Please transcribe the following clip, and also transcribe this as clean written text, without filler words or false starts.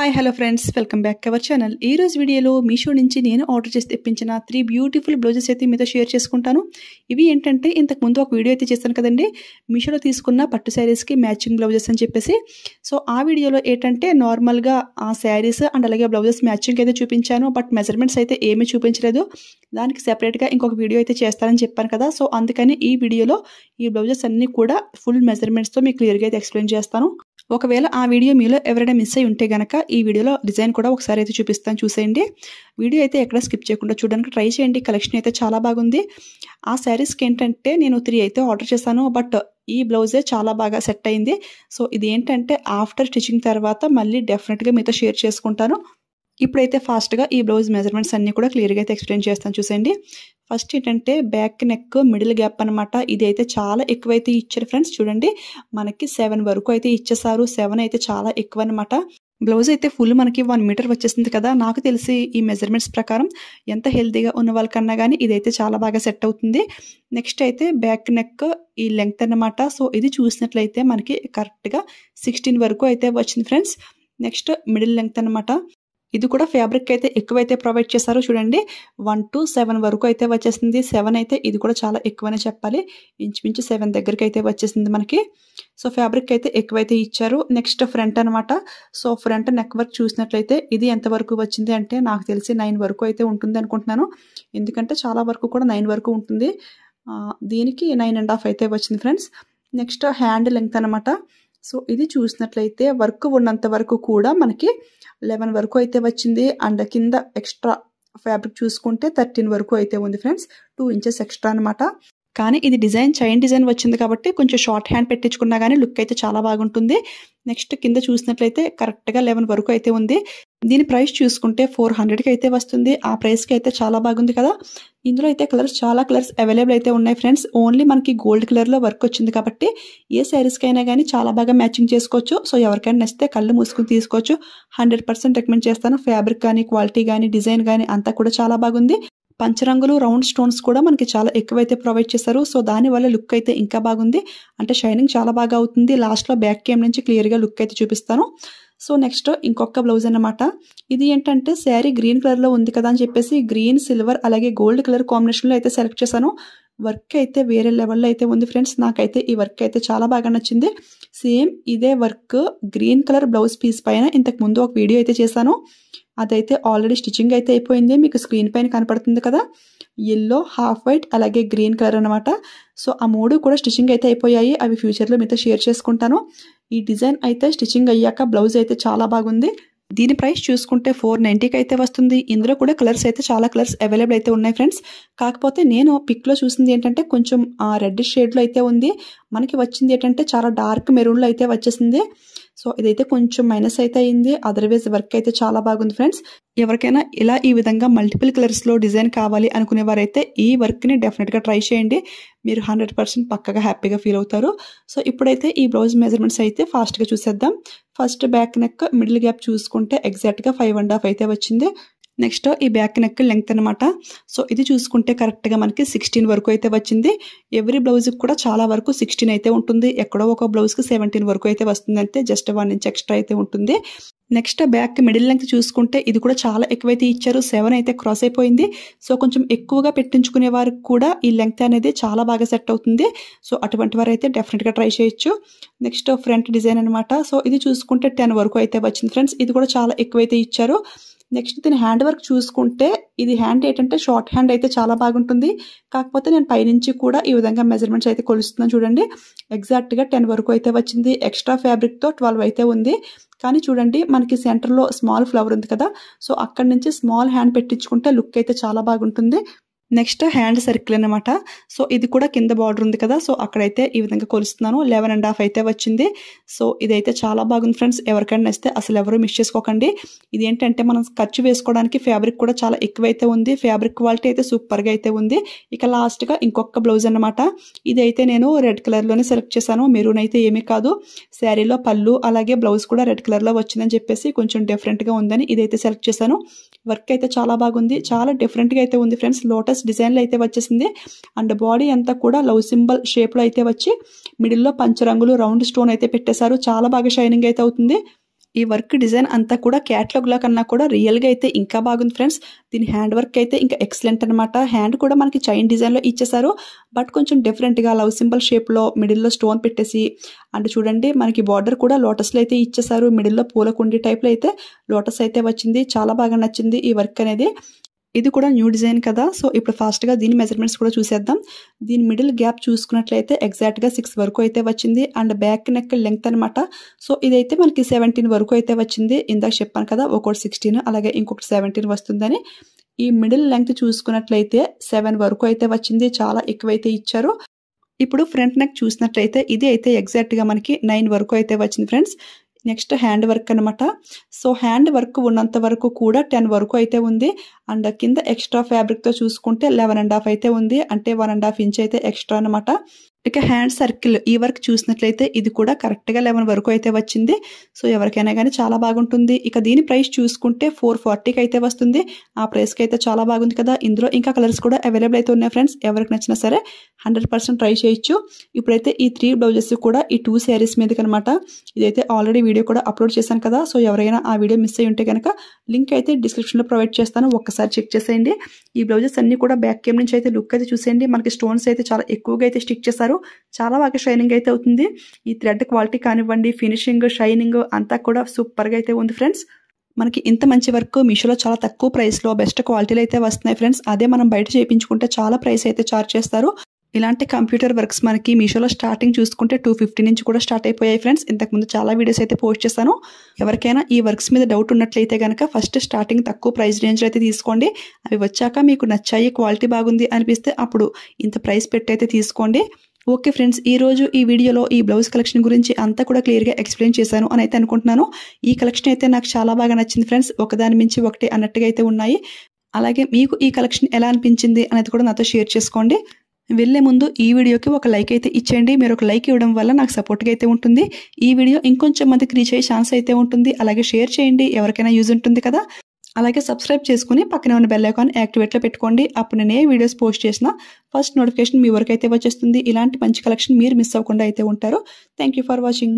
Hi hello friends, welcome back to our channel. ఈ రోజు వీడియోలో మీషో నుంచి నేను ఆర్డర్ చేసి తెప్పించిన 3 బ్యూటిఫుల్ బ్లౌజెస్ అయితే మీతో షేర్ చేసుకుంటాను. ఇవి ఏంటంటే ఇంతకు ముందు ఒక వీడియో అయితే చేశాను కదండి, మీషోలో తీసుకున్న పట్టు శారీస్కి మ్యాచింగ్ బ్లౌజెస్ అని చెప్పేసి. సో ఆ వీడియోలో ఏంటంటే నార్మల్గా ఆ శారీస్ అండ్ అలాగే బ్లౌజెస్ మ్యాచింగ్ అయితే చూపించాను, బట్ మెజర్మెంట్స్ అయితే ఏమీ చూపించలేదు. దానికి సెపరేట్గా ఇంకొక వీడియో అయితే చేస్తానని చెప్పాను కదా. సో అందుకని ఈ వీడియోలో ఈ బ్లౌజెస్ అన్నీ కూడా ఫుల్ మెజర్మెంట్స్తో మీకు క్లియర్గా అయితే ఎక్స్ప్లెయిన్ చేస్తాను. ఒకవేళ ఆ వీడియో మీలో ఎవరైనా మిస్ అయి ఉంటే గనక ఈ వీడియోలో డిజైన్ కూడా ఒకసారి అయితే చూపిస్తాను, చూసేయండి. వీడియో అయితే ఎక్కడ స్కిప్ చేయకుండా చూడడానికి ట్రై చేయండి. కలెక్షన్ అయితే చాలా బాగుంది. ఆ శారీస్కి ఏంటంటే నేను 3 అయితే ఆర్డర్ చేశాను, బట్ ఈ బ్లౌజే చాలా బాగా సెట్ అయింది. సో ఇది ఏంటంటే ఆఫ్టర్ స్టిచ్చింగ్ తర్వాత మళ్ళీ డెఫినెట్గా మీతో షేర్ చేసుకుంటాను. ఇప్పుడైతే ఫాస్ట్గా ఈ బ్లౌజ్ మెజర్మెంట్స్ అన్నీ కూడా క్లియర్గా అయితే ఎక్స్ప్లెయిన్ చేస్తాను, చూసేయండి. ఫస్ట్ ఏంటంటే బ్యాక్ నెక్ మిడిల్ గ్యాప్ అనమాట. ఇది అయితే చాలా ఎక్కువైతే ఇచ్చారు ఫ్రెండ్స్. చూడండి, మనకి 7 వరకు అయితే ఇచ్చేసారు. 7 అయితే చాలా ఎక్కువ అనమాట. బ్లౌజ్ అయితే ఫుల్ మనకి 1 మీటర్ వచ్చేసింది కదా. నాకు తెలిసి ఈ మెజర్మెంట్స్ ప్రకారం ఎంత హెల్తీగా ఉన్న వాళ్ళకన్నా కానీ ఇదైతే చాలా బాగా సెట్ అవుతుంది. నెక్స్ట్ అయితే బ్యాక్ నెక్ ఈ లెంగ్త్ అనమాట. సో ఇది చూసినట్లయితే మనకి కరెక్ట్గా 16 వరకు అయితే వచ్చింది ఫ్రెండ్స్. నెక్స్ట్ మిడిల్ లెంగ్త్ అనమాట. ఇది కూడా ఫ్యాబ్రిక్ అయితే ఎక్కువైతే ప్రొవైడ్ చేశారు. చూడండి, 1 to 7 వరకు అయితే వచ్చేసింది. 7 అయితే ఇది కూడా చాలా ఎక్కువనే చెప్పాలి. ఇంచుమించు 7 దగ్గరికి అయితే వచ్చేసింది మనకి. సో ఫ్యాబ్రిక్ అయితే ఎక్కువైతే ఇచ్చారు. నెక్స్ట్ ఫ్రంట్ అనమాట. సో ఫ్రంట్ నెక్ వర్క్ చూసినట్లయితే ఇది ఎంత వరకు వచ్చింది అంటే నాకు తెలిసి 9 వరకు అయితే ఉంటుంది అనుకుంటున్నాను. ఎందుకంటే చాలా వరకు కూడా 9 వరకు ఉంటుంది. దీనికి 9.5 అయితే వచ్చింది ఫ్రెండ్స్. నెక్స్ట్ హ్యాండ్ లెంగ్త్ అనమాట. సో ఇది చూసినట్లయితే వర్క్ ఉన్నంత వరకు కూడా మనకి 11 వరకు అయితే వచ్చింది. అండ్ కింద ఎక్స్ట్రా ఫ్యాబ్రిక్ చూసుకుంటే 13 వరకు అయితే ఉంది ఫ్రెండ్స్. 2 ఇంచెస్ ఎక్స్ట్రా అనమాట. కానీ ఇది డిజైన్ చైన్ డిజైన్ వచ్చింది కాబట్టి కొంచెం షార్ట్ హ్యాండ్ పెట్టించుకున్నా కానీ లుక్ అయితే చాలా బాగుంటుంది. నెక్స్ట్ కింద చూసినట్లయితే కరెక్ట్గా 11 వరకు అయితే ఉంది. దీని ప్రైస్ చూసుకుంటే 400కి అయితే వస్తుంది. ఆ ప్రైస్కి అయితే చాలా బాగుంది కదా. ఇందులో అయితే చాలా కలర్స్ అవైలబుల్ అయితే ఉన్నాయి ఫ్రెండ్స్. ఓన్లీ మనకి గోల్డ్ కలర్లో వర్క్ వచ్చింది కాబట్టి ఏ శారీస్కి అయినా కానీ చాలా బాగా మ్యాచింగ్ చేసుకోవచ్చు. సో ఎవరికైనా నచ్చితే కళ్ళు మూసుకుని తీసుకోవచ్చు. 100% రికమెండ్ చేస్తాను. ఫ్యాబ్రిక్ కానీ క్వాలిటీ కానీ డిజైన్ కానీ అంతా కూడా చాలా బాగుంది. పంచరంగులు రౌండ్ స్టోన్స్ కూడా మనకి చాలా ఎక్కువైతే ప్రొవైడ్ చేశారు. సో దానివల్ల లుక్ అయితే ఇంకా బాగుంది. అంటే షైనింగ్ చాలా బాగా అవుతుంది. లాస్ట్లో బ్యాక్ క్యామ్ నుంచి క్లియర్గా లుక్ అయితే చూపిస్తాను. సో నెక్స్ట్ ఇంకొక బ్లౌజ్ అన్నమాట. ఇది ఏంటంటే శారీ గ్రీన్ కలర్లో ఉంది కదా అని చెప్పేసి గ్రీన్ సిల్వర్ అలాగే గోల్డ్ కలర్ కాంబినేషన్లో అయితే సెలెక్ట్ చేశాను. వర్క్ అయితే వేరే లెవెల్లో అయితే ఉంది ఫ్రెండ్స్. నాకైతే ఈ వర్క్ అయితే చాలా బాగా నచ్చింది. సేమ్ ఇదే work green colour blouse piece పైన ఇంతకు ముందు ఒక వీడియో అయితే చేశాను. అదైతే ఆల్రెడీ స్టిచ్చింగ్ అయితే అయిపోయింది. మీకు స్క్రీన్ పైన కనపడుతుంది కదా. ఎల్లో, హాఫ్ వైట్ అలాగే గ్రీన్ కలర్ అనమాట. సో ఆ 3 కూడా స్టిచ్చింగ్ అయితే అయిపోయాయి. అవి ఫ్యూచర్లో మీతో షేర్ చేసుకుంటాను. ఈ డిజైన్ అయితే స్టిచ్చింగ్ అయ్యాక బ్లౌజ్ అయితే చాలా బాగుంది. దీని ప్రైస్ చూసుకుంటే 490కి అయితే వస్తుంది. ఇందులో కూడా కలర్స్ అయితే చాలా కలర్స్ అవైలబుల్ అయితే ఉన్నాయి ఫ్రెండ్స్. కాకపోతే నేను పిక్లో చూసింది ఏంటంటే కొంచెం రెడ్ షేడ్లో అయితే ఉంది. మనకి వచ్చింది ఏంటంటే చాలా డార్క్ మెరూన్లో అయితే వచ్చేసింది. సో ఇదైతే కొంచెం మైనస్ అయితే అయింది. అదర్వైజ్ వర్క్ అయితే చాలా బాగుంది ఫ్రెండ్స్. ఎవరికైనా ఇలా ఈ విధంగా మల్టిపుల్ కలర్స్లో డిజైన్ కావాలి అనుకునేవారైతే ఈ వర్క్ని డెఫినెట్గా ట్రై చేయండి. మీరు 100% పక్కగా హ్యాపీగా ఫీల్ అవుతారు. సో ఇప్పుడైతే ఈ బ్లౌజ్ మెజర్మెంట్స్ అయితే ఫాస్ట్గా చూసేద్దాం. First back neck middle gap చూసుకుంటే ఎగ్జాక్ట్గా 5.5 అయితే వచ్చింది. నెక్స్ట్ ఈ బ్యాక్ నెక్ లెంగ్త్ అనమాట. సో ఇది చూసుకుంటే కరెక్ట్గా మనకి 16 వరకు అయితే వచ్చింది. ఎవ్రీ బ్లౌజ్కి కూడా చాలా వరకు 16 అయితే ఉంటుంది. ఎక్కడో ఒక బ్లౌజ్కి 17 వరకు అయితే వస్తుంది. అంటే జస్ట్ 1 ఇంచ్ ఎక్స్ట్రా అయితే ఉంటుంది. నెక్స్ట్ బ్యాక్ మిడిల్ లెంగ్త్ చూసుకుంటే ఇది కూడా చాలా ఎక్కువైతే ఇచ్చారు. 7 అయితే క్రాస్ అయిపోయింది. సో కొంచెం ఎక్కువగా పెట్టించుకునే వారికి కూడా ఈ లెంగ్త్ అనేది చాలా బాగా సెట్ అవుతుంది. సో అటువంటి వారు అయితే డెఫినెట్గా ట్రై చేయొచ్చు. నెక్స్ట్ ఫ్రంట్ డిజైన్ అనమాట. సో ఇది చూసుకుంటే 10 వరకు అయితే వచ్చింది ఫ్రెండ్స్. ఇది కూడా చాలా ఎక్కువైతే ఇచ్చారు. నెక్స్ట్ దీని హ్యాండ్ వర్క్ చూసుకుంటే ఇది హ్యాండ్ ఏంటంటే షార్ట్ హ్యాండ్ అయితే చాలా బాగుంటుంది. కాకపోతే నేను పైనుంచి కూడా ఈ విధంగా మెజర్మెంట్స్ అయితే కొలుస్తున్నాను. చూడండి, ఎగ్జాక్ట్గా 10 వరకు అయితే వచ్చింది. ఎక్స్ట్రా ఫ్యాబ్రిక్తో 12 అయితే ఉంది. కానీ చూడండి, మనకి సెంటర్లో స్మాల్ ఫ్లవర్ ఉంది కదా. సో అక్కడి నుంచి స్మాల్ హ్యాండ్ పెట్టించుకుంటే లుక్ అయితే చాలా బాగుంటుంది. నెక్స్ట్ హ్యాండ్ సర్కిల్ అనమాట. సో ఇది కూడా కింద బార్డర్ ఉంది కదా. సో అక్కడైతే ఈ విధంగా కొలుస్తున్నాను. 11.5 అయితే వచ్చింది. సో ఇదైతే చాలా బాగుంది ఫ్రెండ్స్. ఎవరికైనా నచ్చితే అసలు ఎవరు మిస్ చేసుకోకండి. ఇది ఏంటంటే మనం ఖర్చు వేసుకోవడానికి ఫ్యాబ్రిక్ కూడా చాలా ఎక్కువైతే ఉంది. ఫ్యాబ్రిక్ క్వాలిటీ అయితే సూపర్గా అయితే ఉంది. ఇక లాస్ట్గా ఇంకొక బ్లౌజ్ అనమాట. ఇదైతే నేను రెడ్ కలర్లోనే సెలెక్ట్ చేశాను. మెరూన్ అయితే ఏమీ కాదు. శారీలో పళ్ళు అలాగే బ్లౌజ్ కూడా రెడ్ కలర్లో వచ్చిందని చెప్పేసి కొంచెం డిఫరెంట్గా ఉందని ఇదైతే సెలెక్ట్ చేశాను. వర్క్ అయితే చాలా బాగుంది. చాలా డిఫరెంట్గా అయితే ఉంది ఫ్రెండ్స్. లోటస్ డిజైన్లో అయితే వచ్చేసింది. అండ్ బాడీ అంతా కూడా లవ్ సింబల్ షేప్లో అయితే వచ్చి మిడిల్లో పంచరంగులు రౌండ్ స్టోన్ అయితే పెట్టేశారు. చాలా బాగా షైనింగ్ అయితే అవుతుంది. ఈ వర్క్ డిజైన్ అంతా కూడా క్యాటలాగ్లో కన్నా కూడా రియల్గా అయితే ఇంకా బాగుంది ఫ్రెండ్స్. దీని హ్యాండ్ వర్క్ అయితే ఇంకా ఎక్సలెంట్ అనమాట. హ్యాండ్ కూడా మనకి చైన్ డిజైన్లో ఇచ్చేసారు, బట్ కొంచెం డిఫరెంట్గా లవ్ సింబల్ షేప్లో మిడిల్లో స్టోన్ పెట్టేసి, అండ్ చూడండి మనకి బార్డర్ కూడా లోటస్లో అయితే ఇచ్చేసారు. మిడిల్లో పూలకుండి టైప్లో అయితే లోటస్ అయితే వచ్చింది. చాలా బాగా నచ్చింది ఈ వర్క్ అనేది. ఇది కూడా న్యూ డిజైన్ కదా, సో ఇప్పుడు ఫాస్ట్గా దీని మెజర్మెంట్స్ కూడా చూసేద్దాం. దీని మిడిల్ గ్యాప్ చూసుకున్నట్లయితే ఎగ్జాక్ట్గా 6 వరకు అయితే వచ్చింది. అండ్ బ్యాక్ నెక్ లెంగ్త్ అనమాట. సో ఇదైతే మనకి 17 వరకు అయితే వచ్చింది. ఇందాక చెప్పాను కదా ఒకటి 16 అలాగే ఇంకొకటి 17 వస్తుందని. ఈ మిడిల్ లెంగ్త్ చూసుకున్నట్లయితే 7 వరకు అయితే వచ్చింది. చాలా ఎక్కువైతే ఇచ్చారు. ఇప్పుడు ఫ్రంట్ నెక్ చూసినట్లయితే ఇది అయితే ఎగ్జాక్ట్గా మనకి 9 వరకు అయితే వచ్చింది ఫ్రెండ్స్. నెక్స్ట్ హ్యాండ్ వర్క్ అనమాట. సో హ్యాండ్ వర్క్ ఉన్నంత వరకు కూడా 10 వరకు అయితే ఉంది. అండ్ కింద ఎక్స్ట్రా ఫ్యాబ్రిక్తో చూసుకుంటే 11.5 అయితే ఉంది, అంటే 1.5 ఇంచ్ అయితే ఎక్స్ట్రా అనమాట. ఇక హ్యాండ్ సర్కిల్ ఈ వర్క్ చూసినట్లయితే ఇది కూడా కరెక్ట్గా 11 వరకు అయితే వచ్చింది. సో ఎవరికైనా కానీ చాలా బాగుంటుంది. ఇక దీని ప్రైస్ చూసుకుంటే 440కి అయితే వస్తుంది. ఆ ప్రైస్కి అయితే చాలా బాగుంది కదా. ఇందులో ఇంకా కలర్స్ కూడా అవైలబుల్ అయితే ఉన్నాయి ఫ్రెండ్స్. ఎవరికి నచ్చినా సరే 100% ట్రై చేయొచ్చు. ఇప్పుడైతే ఈ 3 బ్లౌజెస్ కూడా ఈ 2 శారీస్ మీదకి అనమాట. ఇదైతే ఆల్రెడీ వీడియో కూడా అప్లోడ్ చేశాను కదా, సో ఎవరైనా ఆ వీడియో మిస్ అయ్యి ఉంటే కనుక లింక్ అయితే డిస్క్రిప్షన్లో ప్రొవైడ్ చేస్తాను, ఒక్కసారి చెక్ చేసేయండి. ఈ బ్లౌజెస్ అన్ని కూడా బ్యాక్ కేమ్ నుంచి అయితే లుక్ అయితే చూసేయండి. మనకి స్టోన్స్ అయితే చాలా ఎక్కువగా అయితే స్టిక్ చేశారు. చాలా బాగా షైనింగ్ అయితే అవుతుంది. ఈ థ్రెడ్ క్వాలిటీ కానివ్వండి, ఫినిషింగ్, షైనింగ్ అంతా కూడా సూపర్గా అయితే ఉంది ఫ్రెండ్స్. మనకి ఇంత మంచి వర్క్ మీషోలో చాలా తక్కువ ప్రైస్లో బెస్ట్ క్వాలిటీలో అయితే వస్తున్నాయి ఫ్రెండ్స్. అదే మనం బయట చేయించుకుంటే చాలా ప్రైస్ అయితే చార్జ్ చేస్తారు. ఇలాంటి కంప్యూటర్ వర్క్స్ మనకి మీషోలో స్టార్టింగ్ చూసుకుంటే 250 నుంచి కూడా స్టార్ట్ అయిపోయాయి ఫ్రెండ్స్. ఇంతకుముందు చాలా వీడియోస్ అయితే పోస్ట్ చేశాను. ఎవరికైనా ఈ వర్క్స్ మీద డౌట్ ఉన్నట్లయితే కనుక ఫస్ట్ స్టార్టింగ్ తక్కువ ప్రైస్ రేంజ్లో అయితే తీసుకోండి. అవి వచ్చాక మీకు నచ్చాయి, క్వాలిటీ బాగుంది అనిపిస్తే అప్పుడు ఇంత ప్రైస్ పెట్టి అయితే తీసుకోండి. ఓకే ఫ్రెండ్స్, ఈరోజు ఈ వీడియోలో ఈ బ్లౌజ్ కలెక్షన్ గురించి అంతా కూడా క్లియర్గా ఎక్స్ప్లెయిన్ చేశాను అని అయితే అనుకుంటున్నాను. ఈ కలెక్షన్ అయితే నాకు చాలా బాగా నచ్చింది ఫ్రెండ్స్. ఒకదాని మించి ఒకటి అన్నట్టుగా అయితే ఉన్నాయి. అలాగే మీకు ఈ కలెక్షన్ ఎలా అనిపించింది అనేది కూడా నాతో షేర్ చేసుకోండి. వెళ్ళే ముందు ఈ వీడియోకి ఒక లైక్ అయితే ఇచ్చేయండి. మీరు ఒక లైక్ ఇవ్వడం వల్ల నాకు సపోర్ట్గా అయితే ఉంటుంది. ఈ వీడియో ఇంకొంచెం మందికి రీచ్ అయ్యే ఛాన్స్ అయితే ఉంటుంది. అలాగే షేర్ చేయండి, ఎవరికైనా యూజ్ ఉంటుంది కదా. అలాగే సబ్స్క్రైబ్ చేసుకుని పక్కనే ఉన్న బెల్ ఐకాన్ యాక్టివేట్లో పెట్టుకోండి. అప్పుడు నేను ఏ వీడియోస్ పోస్ట్ చేసినా ఫస్ట్ నోటిఫికేషన్ మీ వరకు అయితే వచ్చేస్తుంది. ఇలాంటి మంచి కలెక్షన్ మీరు మిస్ అవ్వకుండా అయితే ఉంటారు. Thank you for watching.